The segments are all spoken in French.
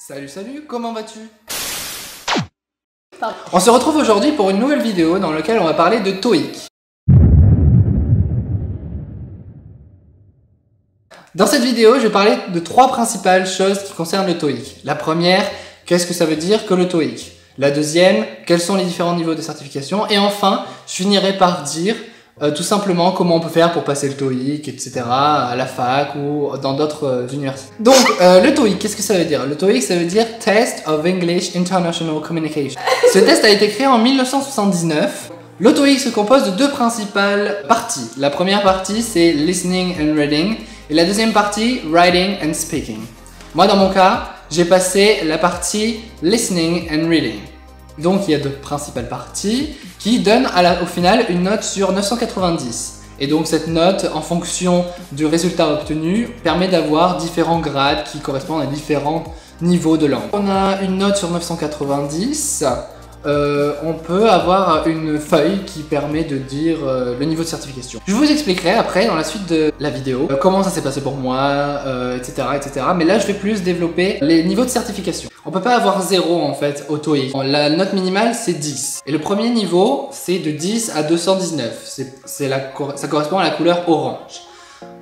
Salut, comment vas-tu? On se retrouve aujourd'hui pour une nouvelle vidéo dans laquelle on va parler de TOEIC. Dans cette vidéo, je vais parler de trois principales choses qui concernent le TOEIC. La première, qu'est-ce que ça veut dire que le TOEIC? La deuxième, quels sont les différents niveaux de certification? Et enfin, je finirai par dire tout simplement comment on peut faire pour passer le TOEIC, etc. à la fac ou dans d'autres universités. Donc, le TOEIC, qu'est-ce que ça veut dire? Le TOEIC, ça veut dire Test of English International Communication. Ce test a été créé en 1979. Le TOEIC se compose de deux principales parties. La première partie, c'est Listening and Reading. Et la deuxième partie, Writing and Speaking. Moi, dans mon cas, j'ai passé la partie Listening and Reading. Donc, il y a deux principales parties qui donnent au final une note sur 990. Et donc, cette note, en fonction du résultat obtenu, permet d'avoir différents grades qui correspondent à différents niveaux de langue. On a une note sur 990. On peut avoir une feuille qui permet de dire le niveau de certification. Je vous expliquerai après dans la suite de la vidéo comment ça s'est passé pour moi, etc., etc. Mais là, je vais plus développer les niveaux de certification. On peut pas avoir 0 en fait au TOEIC. La note minimale, c'est 10. Et le premier niveau, c'est de 10 à 219. Ça correspond à la couleur orange.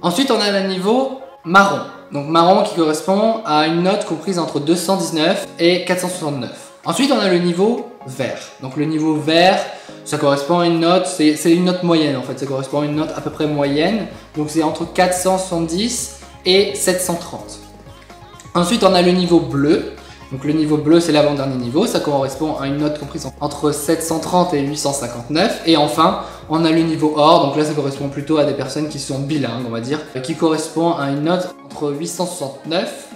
Ensuite, on a le niveau marron. Donc marron qui correspond à une note comprise entre 219 et 469. Ensuite, on a le niveau vert. Donc le niveau vert, ça correspond à une note, c'est une note moyenne en fait, ça correspond à une note à peu près moyenne. Donc c'est entre 470 et 730. Ensuite, on a le niveau bleu. Donc le niveau bleu, c'est l'avant-dernier niveau, ça correspond à une note comprise entre 730 et 859. Et enfin, on a le niveau or, donc là ça correspond plutôt à des personnes qui sont bilingues, on va dire, qui correspond à une note entre 869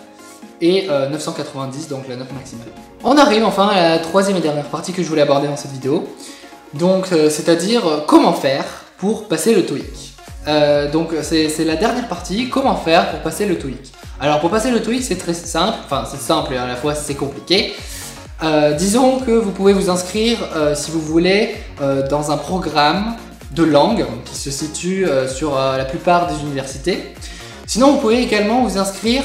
et 990, donc la note maximale. On arrive enfin à la troisième et dernière partie que je voulais aborder dans cette vidéo. Donc c'est-à-dire comment faire pour passer le TOEIC. Donc c'est la dernière partie, comment faire pour passer le TOEIC. Alors pour passer le TOEIC, c'est très simple, enfin c'est simple et à la fois c'est compliqué. Disons que vous pouvez vous inscrire si vous voulez dans un programme de langue qui se situe sur la plupart des universités. Sinon vous pouvez également vous inscrire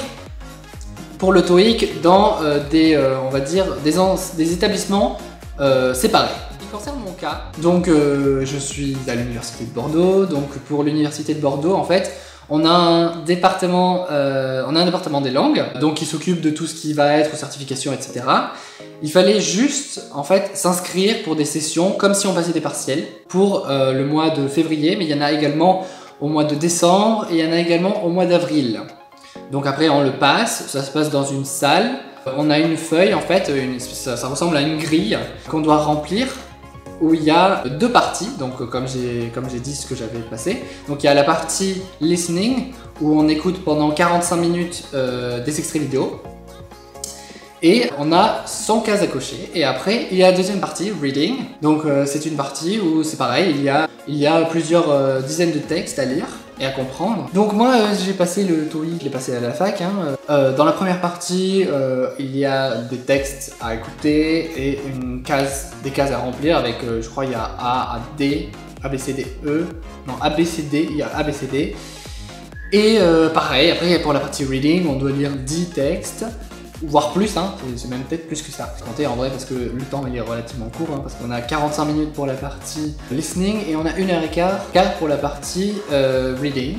pour le TOEIC dans on va dire des établissements séparés. En ce qui concerne mon cas, donc je suis à l'université de Bordeaux. Donc pour l'université de Bordeaux, en fait, on a un département des langues, donc qui s'occupe de tout ce qui va être certification, etc. Il fallait juste en fait s'inscrire pour des sessions comme si on passait des partiels pour le mois de février, mais il y en a également au mois de décembre et il y en a également au mois d'avril. Donc après on le passe, ça se passe dans une salle, on a une feuille en fait, ça ressemble à une grille qu'on doit remplir où il y a deux parties, donc comme j'ai dit ce que j'avais passé. Donc il y a la partie listening où on écoute pendant 45 minutes des extraits vidéo et on a 100 cases à cocher. Et après il y a la deuxième partie, reading, donc c'est une partie où c'est pareil, il y a plusieurs dizaines de textes à lire et à comprendre. Donc moi j'ai passé le TOEIC, je l'ai passé à la fac. Dans la première partie, il y a des textes à écouter et des cases à remplir avec, je crois il y a A à D, A, B, C, D, E, non A, B, C, D, il y a A, B, C, D. Et pareil, après pour la partie reading, on doit lire 10 textes, voire plus, c'est même peut-être plus que ça. Comptez en vrai parce que le temps il est relativement court, parce qu'on a 45 minutes pour la partie listening et on a 1h15 pour la partie reading.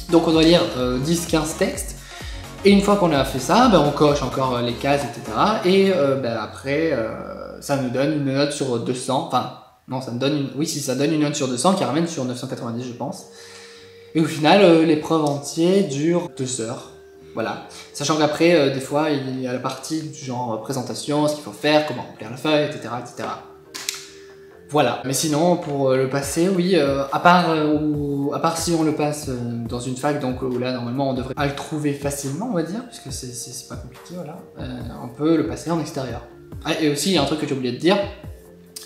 Donc on doit lire 10-15 textes et une fois qu'on a fait ça, on coche encore les cases, etc. Et après ça nous donne une note sur 200, enfin non ça me donne ça donne une note sur 200 qui ramène sur 990 je pense. Et au final l'épreuve entière dure 2 heures. Voilà, sachant qu'après, des fois, il y a la partie du genre présentation, ce qu'il faut faire, comment remplir la feuille, etc., etc. Voilà, mais sinon, pour le passer, oui, à part si on le passe dans une fac, donc où là, normalement, on devrait le trouver facilement, on va dire, puisque c'est pas compliqué, voilà. On peut le passer en extérieur. Ah, et aussi, il y a un truc que j'ai oublié de dire,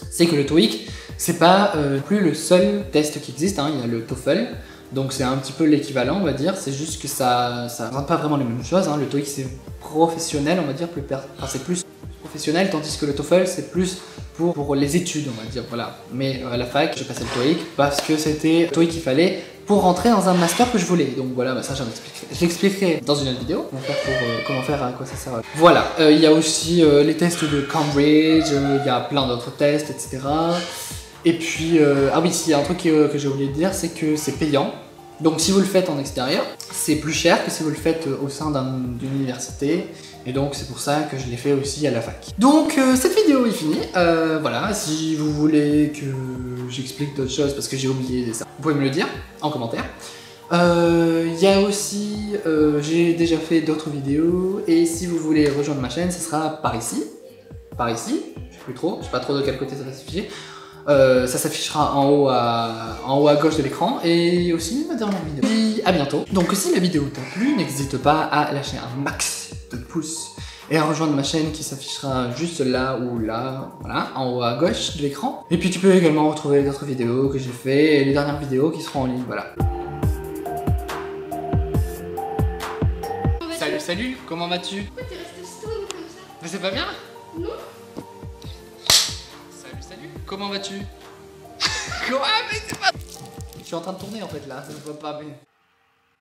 c'est que le TOEIC, c'est pas plus le seul test qui existe, il y a le TOEFL. Donc c'est un petit peu l'équivalent, on va dire, c'est juste que ça représente pas vraiment les mêmes choses. Le TOEIC c'est professionnel, on va dire, c'est plus professionnel, tandis que le TOEFL c'est plus pour les études, on va dire, voilà. Mais à la fac, j'ai passé le TOEIC parce que c'était le TOEIC qu'il fallait pour rentrer dans un master que je voulais. Donc voilà, bah ça je l'expliquerai dans une autre vidéo. Comment faire, à quoi ça sert. Voilà, il y a aussi les tests de Cambridge, il y a plein d'autres tests, etc. Et puis, ah oui, il y a un truc que j'ai oublié de dire, c'est que c'est payant. Donc si vous le faites en extérieur, c'est plus cher que si vous le faites au sein d'une université. Et donc c'est pour ça que je l'ai fait aussi à la fac. Donc cette vidéo est finie. Voilà, si vous voulez que j'explique d'autres choses parce que j'ai oublié ça, vous pouvez me le dire en commentaire. Il y a aussi, j'ai déjà fait d'autres vidéos. Et si vous voulez rejoindre ma chaîne, ce sera par ici. Par ici, je sais plus trop, je sais pas trop de quel côté ça va s'afficher. Ça s'affichera en haut à gauche de l'écran et aussi ma dernière vidéo. Puis à bientôt. Donc si la vidéo t'a plu, n'hésite pas à lâcher un max de pouces et à rejoindre ma chaîne qui s'affichera juste là ou là, voilà, en haut à gauche de l'écran. Et puis tu peux également retrouver d'autres vidéos que j'ai fait et les dernières vidéos qui seront en ligne, voilà. Salut, comment vas-tu? Pourquoi t'es resté stone comme ça? Mais c'est pas bien? Non. Salut, comment vas-tu? Quoi? Mais c'est pas... Je suis en train de tourner en fait là, ça se voit pas mais...